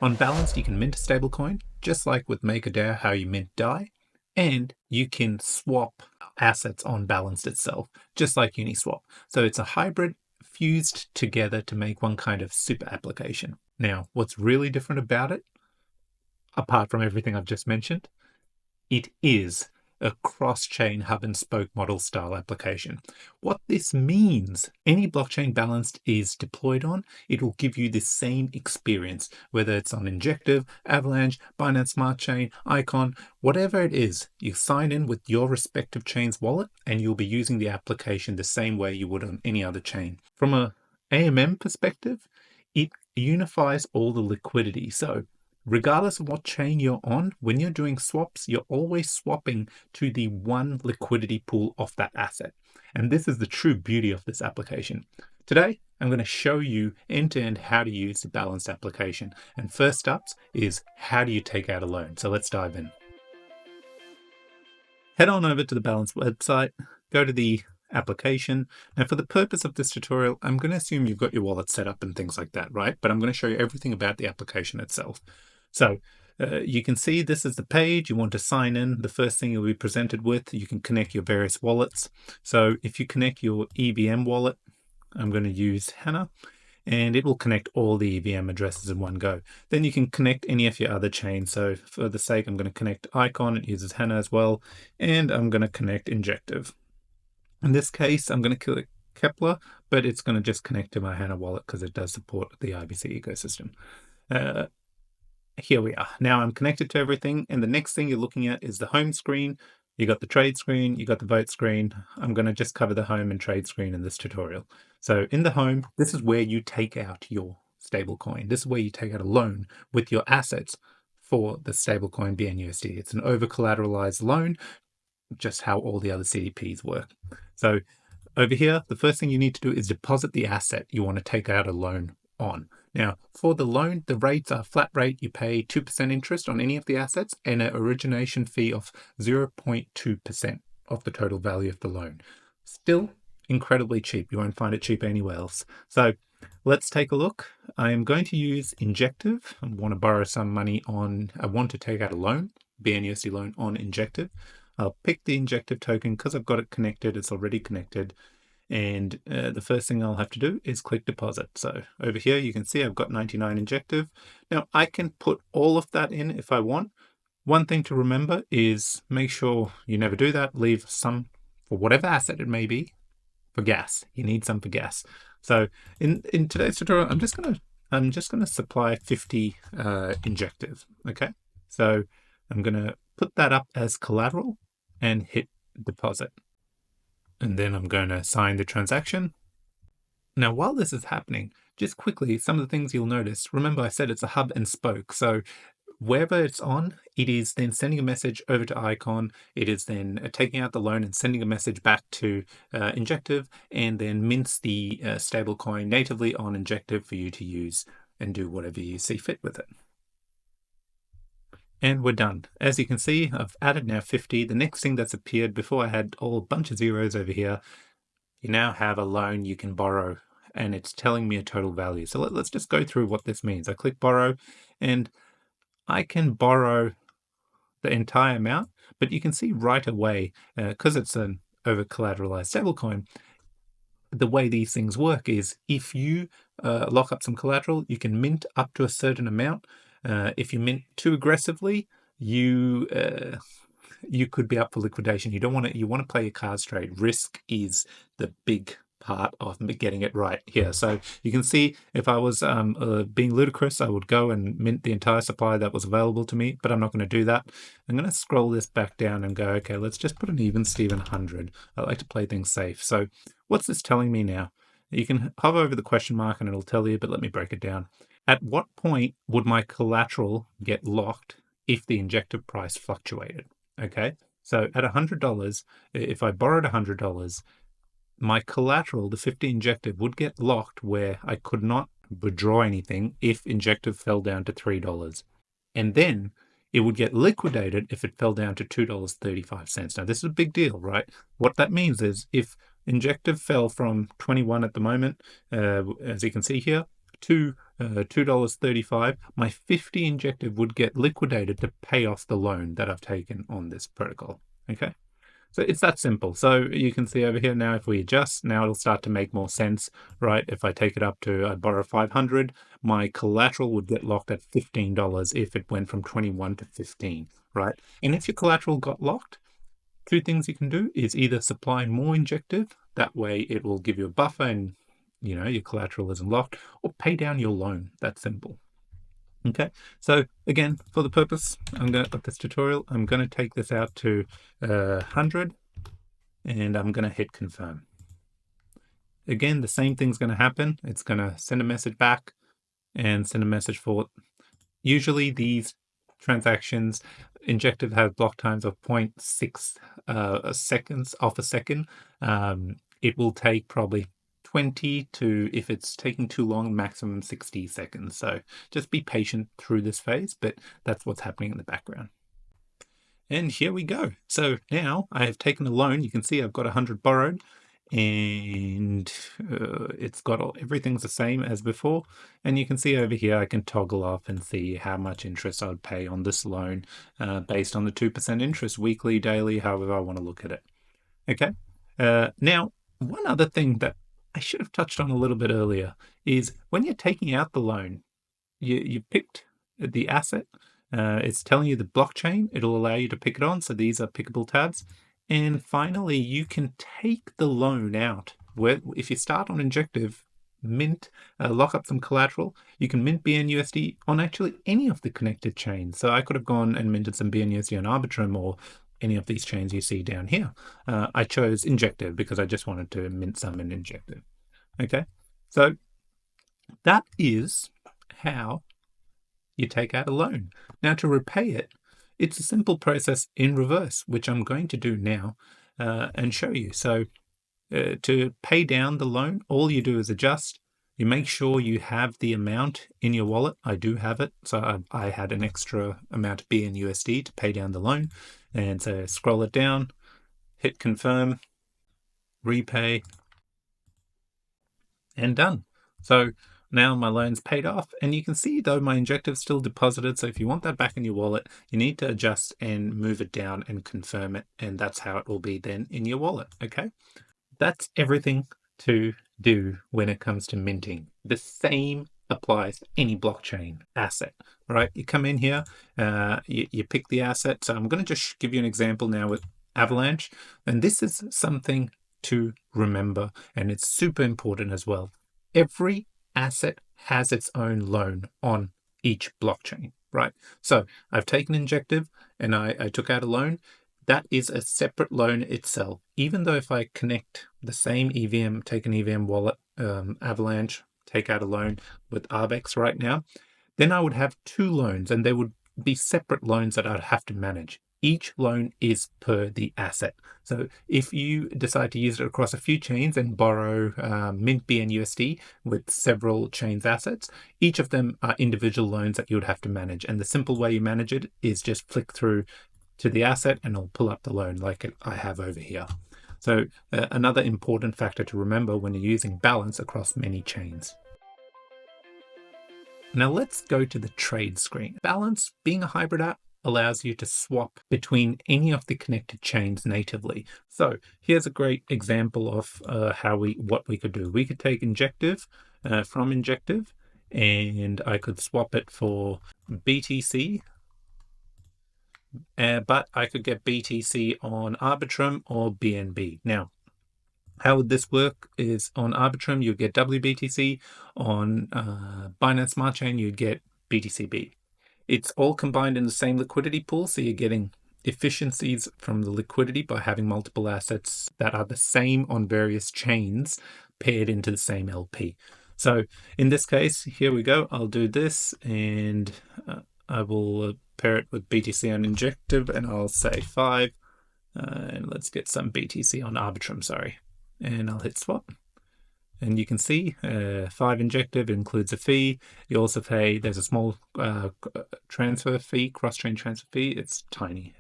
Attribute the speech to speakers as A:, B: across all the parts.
A: On Balanced, you can mint a stablecoin, just like with MakerDAO, how you mint DAI, and you can swap assets on Balanced itself, just like Uniswap. So it's a hybrid fused together to make one kind of super application. Now, what's really different about it, apart from everything I've just mentioned, it is a cross-chain hub and spoke model style application. What this means, any blockchain Balanced is deployed on, it will give you the same experience, whether it's on Injective, Avalanche, Binance Smart Chain, Icon, whatever it is. You sign in with your respective chain's wallet and you'll be using the application the same way you would on any other chain. From a AMM perspective, it unifies all the liquidity. So regardless of what chain you're on, when you're doing swaps, you're always swapping to the one liquidity pool of that asset. And this is the true beauty of this application. Today, I'm going to show you end-to-end how to use the Balanced application. And first up is how do you take out a loan? So let's dive in. Head on over to the Balanced website, go to the application. Now, for the purpose of this tutorial, I'm going to assume you've got your wallet set up and things like that, right? But I'm going to show you everything about the application itself. So you can see this is the page. You want to sign in. The first thing you'll be presented with, you can connect your various wallets. So if you connect your EVM wallet, I'm going to use Hana, and it will connect all the EVM addresses in one go. Then you can connect any of your other chains. So for the sake, I'm going to connect Icon. It uses Hana as well. And I'm going to connect Injective. In this case, I'm going to click Kepler, but it's going to just connect to my Hana wallet because it does support the IBC ecosystem. Here we are. Now I'm connected to everything, and the next thing you're looking at is the home screen. You got the trade screen, you got the vote screen. I'm going to just cover the home and trade screen in this tutorial. So in the home, this is where you take out your stablecoin. This is where you take out a loan with your assets for the stablecoin bnusd. It's an over-collateralized loan, just how all the other CDPs work. So over here, the first thing you need to do is deposit the asset you want to take out a loan on. Now, for the loan, the rates are flat rate. You pay 2% interest on any of the assets and an origination fee of 0.2% of the total value of the loan. Still incredibly cheap. You won't find it cheap anywhere else. So let's take a look. I am going to use Injective. I want to borrow some money on, I want to take out a loan, bnusd loan on Injective. I'll pick the Injective token because I've got it connected. It's already connected. And the first thing I'll have to do is click deposit. So over here, you can see I've got 99 Injective. Now I can put all of that in if I want. One thing to remember is make sure you never do that. Leave some for whatever asset it may be for gas. You need some for gas. So in today's tutorial, I'm just gonna supply 50 Injective. Okay. So I'm gonna put that up as collateral and hit deposit. And then I'm going to sign the transaction. Now, while this is happening, just quickly, some of the things you'll notice. Remember, I said it's a hub and spoke. So wherever it's on, it is then sending a message over to Icon. It is then taking out the loan and sending a message back to Injective, and then mints the stablecoin natively on Injective for you to use and do whatever you see fit with it. And we're done. As you can see, I've added now 50. The next thing that's appeared, before I had a bunch of zeros over here, you now have a loan you can borrow, and it's telling me a total value. So let's just go through what this means. I click borrow, and I can borrow the entire amount, but you can see right away, because it's an over-collateralized stablecoin, the way these things work is if you lock up some collateral, you can mint up to a certain amount. If you mint too aggressively, you could be up for liquidation. You want to play your cards straight. Risk is the big part of getting it right here. So you can see if I was being ludicrous, I would go and mint the entire supply that was available to me, but I'm not going to do that. I'm going to scroll this back down and go, okay, let's just put an even Steven 100. I like to play things safe. So what's this telling me now? You can hover over the question mark and it'll tell you, but let me break it down. At what point would my collateral get locked if the Injective price fluctuated? Okay, so at $100, if I borrowed $100, my collateral, the 50 Injective, would get locked where I could not withdraw anything if Injective fell down to $3. And then it would get liquidated if it fell down to $2.35. Now, this is a big deal, right? What that means is if Injective fell from 21 at the moment, as you can see here, to $2.35, my 50 injective would get liquidated to pay off the loan that I've taken on this protocol. Okay. So it's that simple. So you can see over here now, if we adjust, now it'll start to make more sense, right? If I take it up to, I borrow 500, my collateral would get locked at $15 if it went from 21 to 15, right? And if your collateral got locked, two things you can do is either supply more injective, that way it will give you a buffer and your collateral isn't locked, or pay down your loan. That's simple. Okay, so again, for the purpose of this tutorial, I'm going to take this out to 100 and I'm going to hit confirm. Again, the same thing's going to happen. It's going to send a message back and send a message forward. Usually these transactions, injective have block times of 0.6 seconds off a second. It will take probably 20 to, if it's taking too long, maximum 60 seconds. So just be patient through this phase, but that's what's happening in the background. And here we go. So now I have taken a loan. You can see I've got 100 borrowed, and it's got everything's the same as before. And you can see over here I can toggle off and see how much interest I would pay on this loan based on the 2% interest, weekly, daily, however I want to look at it. Okay. Now, one other thing that I should have touched on a little bit earlier is when you're taking out the loan, you picked the asset. It's telling you the blockchain. It'll allow you to pick it on. So these are pickable tabs. And finally, you can take the loan out. If you start on Injective, mint, lock up some collateral, you can mint bnusd on actually any of the connected chains. So I could have gone and minted some bnusd on Arbitrum or any of these chains you see down here. I chose Injective because I just wanted to mint some in Injective. Okay, so that is how you take out a loan. Now to repay it, it's a simple process in reverse, which I'm going to do now and show you. So to pay down the loan, all you do is adjust. You make sure you have the amount in your wallet. I do have it. So I had an extra amount of bnusd to pay down the loan. And so scroll it down, hit confirm, repay, and done. So now my loan's paid off, and you can see though my injective's still deposited. So if you want that back in your wallet, you need to adjust and move it down and confirm it, and that's how it will be then in your wallet. Okay, that's everything to do when it comes to minting. The same applies to any blockchain asset, right? You come in here, you pick the asset. So I'm going to just give you an example now with Avalanche, and this is something to remember, and it's super important as well. Every asset has its own loan on each blockchain, right? So I've taken Injective and I took out a loan. That is a separate loan itself. Even though if I connect the same EVM, take an EVM wallet, Avalanche, take out a loan with Arbex right now, then I would have two loans and they would be separate loans that I'd have to manage. Each loan is per the asset. So if you decide to use it across a few chains and borrow mint bnusd with several chains assets, each of them are individual loans that you would have to manage. And the simple way you manage it is just flick through to the asset and it'll pull up the loan like I have over here. So another important factor to remember when you're using balance across many chains. Now let's go to the trade screen. Balance, being a hybrid app, allows you to swap between any of the connected chains natively. So here's a great example of what we could do. We could take Injective from Injective, and I could swap it for BTC, but I could get BTC on Arbitrum or BNB. Now, how would this work is on Arbitrum, you get WBTC. On Binance Smart Chain, you get BTCB. It's all combined in the same liquidity pool, so you're getting efficiencies from the liquidity by having multiple assets that are the same on various chains paired into the same LP. So in this case, here we go. I'll do this, and I will pair it with BTC on Injective, and I'll say 5. And let's get some BTC on Arbitrum, sorry. And I'll hit swap. And you can see 5 Injective includes a fee. You also pay, there's a small transfer fee, cross-chain transfer fee. It's tiny.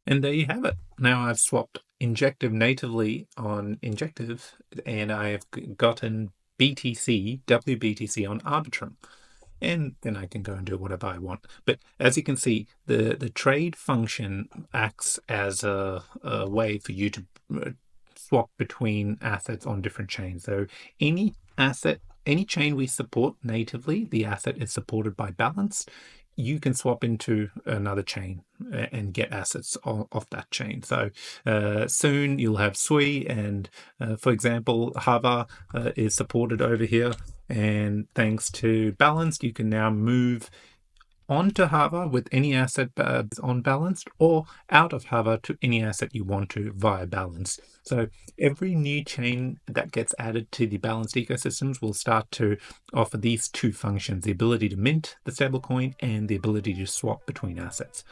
A: And there you have it. Now I've swapped Injective natively on Injective, and I have gotten BTC, WBTC on Arbitrum. And then I can go and do whatever I want. But as you can see, the trade function acts as a way for you to swap between assets on different chains. So any asset, any chain we support natively, the asset is supported by balance. You can swap into another chain and get assets off that chain. So soon you'll have Sui, and for example, Hava is supported over here. And thanks to Balanced, you can now move onto Hava with any asset on Balanced, or out of Hava to any asset you want to via Balanced. So every new chain that gets added to the Balanced ecosystems will start to offer these two functions: the ability to mint the stablecoin and the ability to swap between assets.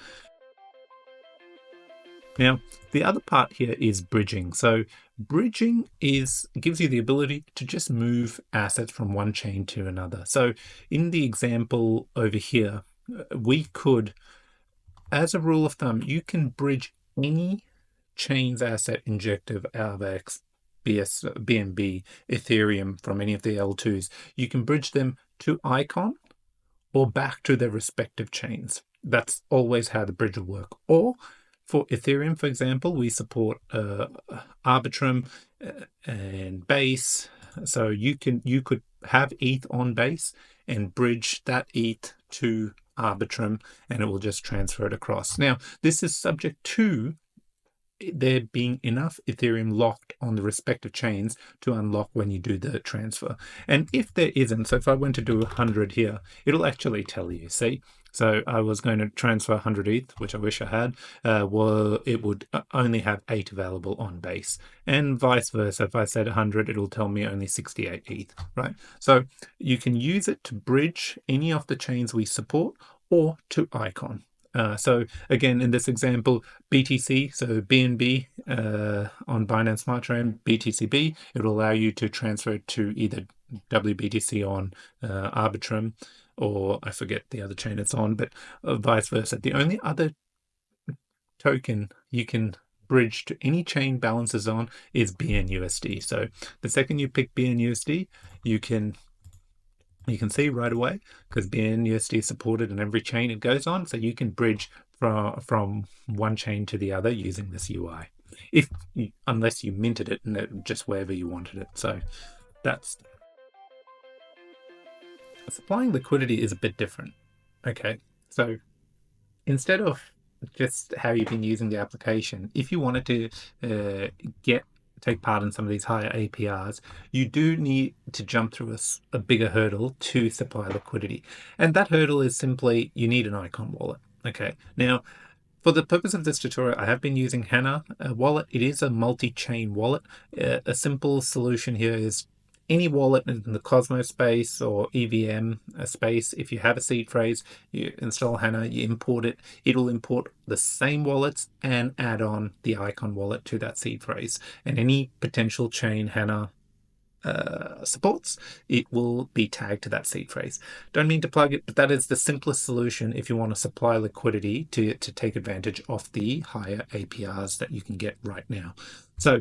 A: Now, the other part here is bridging. So bridging gives you the ability to just move assets from one chain to another. So in the example over here, we could, as a rule of thumb, you can bridge any chain's asset injective out of X, BNB, Ethereum from any of the L2s. You can bridge them to Icon or back to their respective chains. That's always how the bridge will work. Or for Ethereum, for example, we support Arbitrum and Base. So you could have ETH on Base and bridge that ETH to Arbitrum, and it will just transfer it across. Now, this is subject to there being enough Ethereum locked on the respective chains to unlock when you do the transfer. And if there isn't, so if I went to do 100 here, it'll actually tell you, see? So I was going to transfer 100 ETH, which I wish I had. Well, it would only have 8 available on Base, and vice versa. If I said 100, it'll tell me only 68 ETH, right? So you can use it to bridge any of the chains we support or to Icon. So again, in this example, BTC, so BNB on Binance Smart Chain, BTCB, it will allow you to transfer it to either WBTC on Arbitrum, or I forget the other chain it's on, but vice versa. The only other token you can bridge to any chain balances on is bnusd. So the second you pick bnusd, you can see right away, because bnusd is supported in every chain it goes on, so you can bridge from one chain to the other using this UI, unless you minted it and just wherever you wanted it. So that's supplying liquidity is a bit different. Okay, so instead of just how you've been using the application, if you wanted to take part in some of these higher APRs, you do need to jump through a bigger hurdle to supply liquidity. And that hurdle is simply you need an Icon wallet. Okay, now for the purpose of this tutorial, I have been using Hana wallet. It is a multi-chain wallet. A simple solution here is any wallet in the Cosmos space or EVM space. If you have a seed phrase, you install Hana, you import it. It'll import the same wallets and add on the Icon wallet to that seed phrase. And any potential chain Hana supports, it will be tagged to that seed phrase. Don't mean to plug it, but that is the simplest solution if you want to supply liquidity to take advantage of the higher APRs that you can get right now. So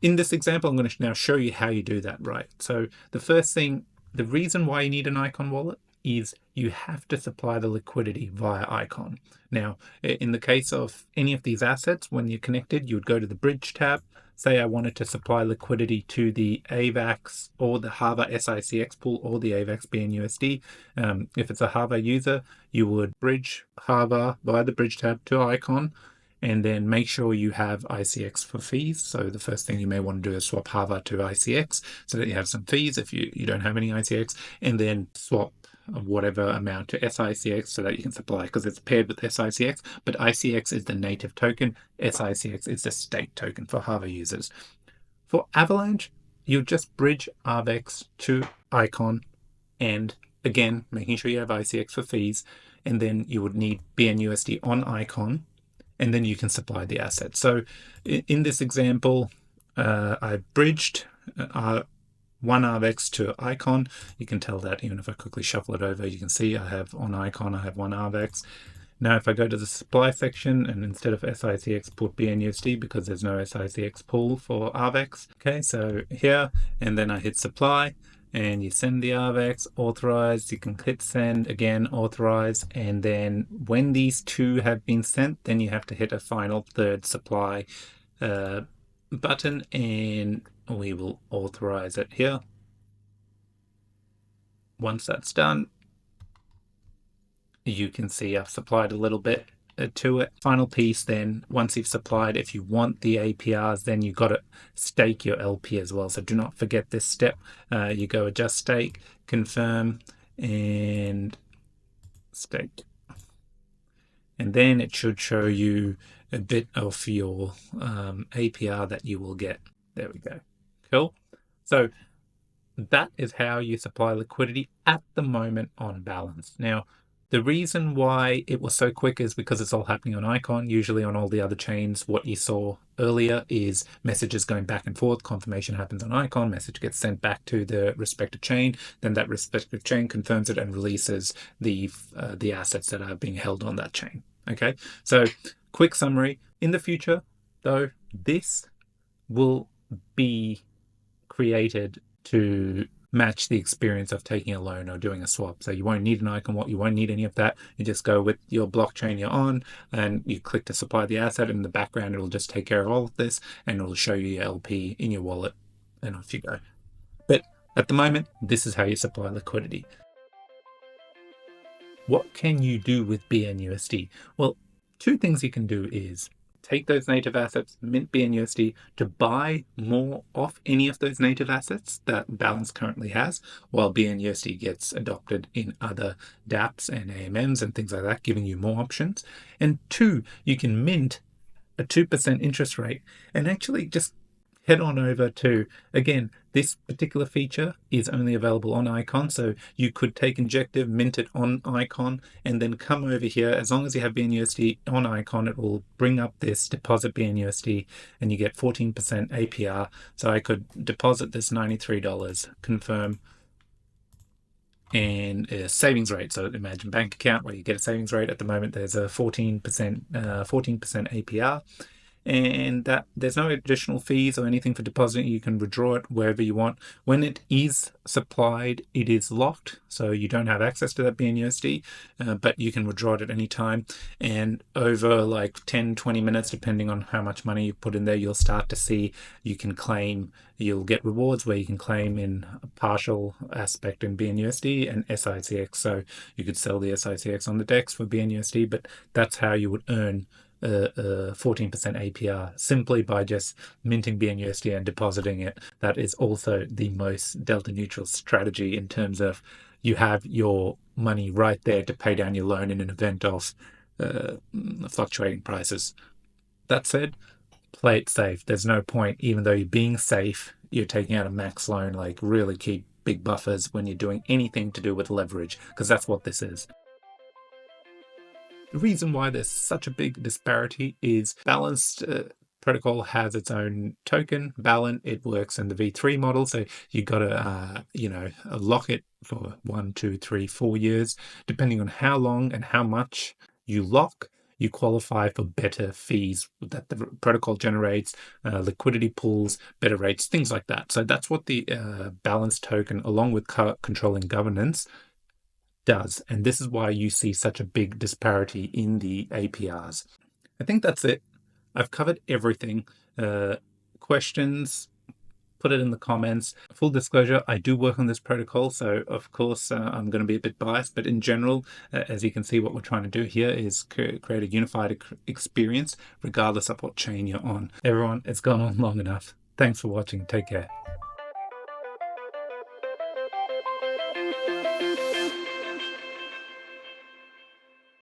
A: in this example, I'm going to now show you how you do that, right? So the first thing, the reason why you need an Icon wallet is you have to supply the liquidity via Icon. Now, in the case of any of these assets, when you're connected, you would go to the Bridge tab. Say I wanted to supply liquidity to the AVAX or the Hava SICX pool or the AVAX BNUSD. If it's a Hava user, you would bridge Hava via the Bridge tab to Icon, and then make sure you have ICX for fees. So the first thing you may want to do is swap Hava to ICX so that you have some fees if you don't have any ICX, and then swap whatever amount to SICX so that you can supply, because it's paired with SICX, but ICX is the native token, SICX is the state token for Hava users. For Avalanche, you just bridge AVAX to Icon, and again, making sure you have ICX for fees, and then you would need BNUSD on Icon, and then you can supply the asset. So in this example, I bridged one AVAX to Icon. You can tell that even if I quickly shuffle it over, you can see I have on Icon, I have one AVAX. Now, if I go to the supply section and instead of SICX put bnusd, because there's no SICX pool for ARVEX. Okay, so here, and then I hit supply, and you send the ARVEX, authorize, you can hit send, again, authorize, and then when these two have been sent, then you have to hit a final third supply button, and we will authorize it here. Once that's done, you can see I've supplied a little bit to it. Final piece then, once you've supplied, if you want the APRs, then you've got to stake your LP as well. So do not forget this step. You go adjust stake, confirm, and stake. And then it should show you a bit of your APR that you will get. There we go. Cool. So that is how you supply liquidity at the moment on balance. Now, the reason why it was so quick is because it's all happening on Icon. Usually on all the other chains, what you saw earlier is messages going back and forth. Confirmation happens on Icon, message gets sent back to the respective chain. Then that respective chain confirms it and releases the assets that are being held on that chain. Okay, so quick summary. In the future, though, this will be created to match the experience of taking a loan or doing a swap. So you won't need an icon, you won't need any of that. You just go with your blockchain you're on and you click to supply the asset. In the background, it'll just take care of all of this and it'll show you your LP in your wallet and off you go. But at the moment, this is how you supply liquidity. What can you do with bnusd? Well, two things you can do is take those native assets, mint bnusd, to buy more of any of those native assets that Balance currently has, while bnusd gets adopted in other dApps and AMMs and things like that, giving you more options. And two, you can mint a 2% interest rate and actually just head on over to, again, this particular feature is only available on Icon, so you could take Injective, mint it on Icon, and then come over here. As long as you have bnusd on Icon, it will bring up this deposit bnusd, and you get 14% APR. So I could deposit this $93, confirm, and a savings rate. So imagine bank account where you get a savings rate. At the moment, there's a 14% APR. And that there's no additional fees or anything for depositing. You can withdraw it wherever you want. When it is supplied, it is locked, so you don't have access to that bnusd, but you can withdraw it at any time. And over like 10-20 minutes, depending on how much money you put in there, you'll start to see you can claim. You'll get rewards where you can claim in a partial aspect in bnusd and SICX. So you could sell the SICX on the DEX for bnusd, but that's how you would earn 14% APR simply by just minting bnusd and depositing it. That is also the most delta neutral strategy in terms of you have your money right there to pay down your loan in an event of fluctuating prices. That said, play it safe. There's no point, even though you're being safe, you're taking out a max loan. Like, really keep big buffers when you're doing anything to do with leverage, because that's what this is. The reason why there's such a big disparity is Balanced protocol has its own token, Balance. It works in the V3 model, so you got to lock it for 1, 2, 3, 4 years, depending on how long and how much you lock. You qualify for better fees that the protocol generates, liquidity pools, better rates, things like that. So that's what the Balance token, along with controlling governance, does. And this is why you see such a big disparity in the APRs. I think that's it. I've covered everything. Questions, put it in the comments. Full disclosure, I do work on this protocol, so of course I'm going to be a bit biased, but in general, as you can see, what we're trying to do here is create a unified experience regardless of what chain you're on. Everyone, it's gone on long enough. Thanks for watching. Take care.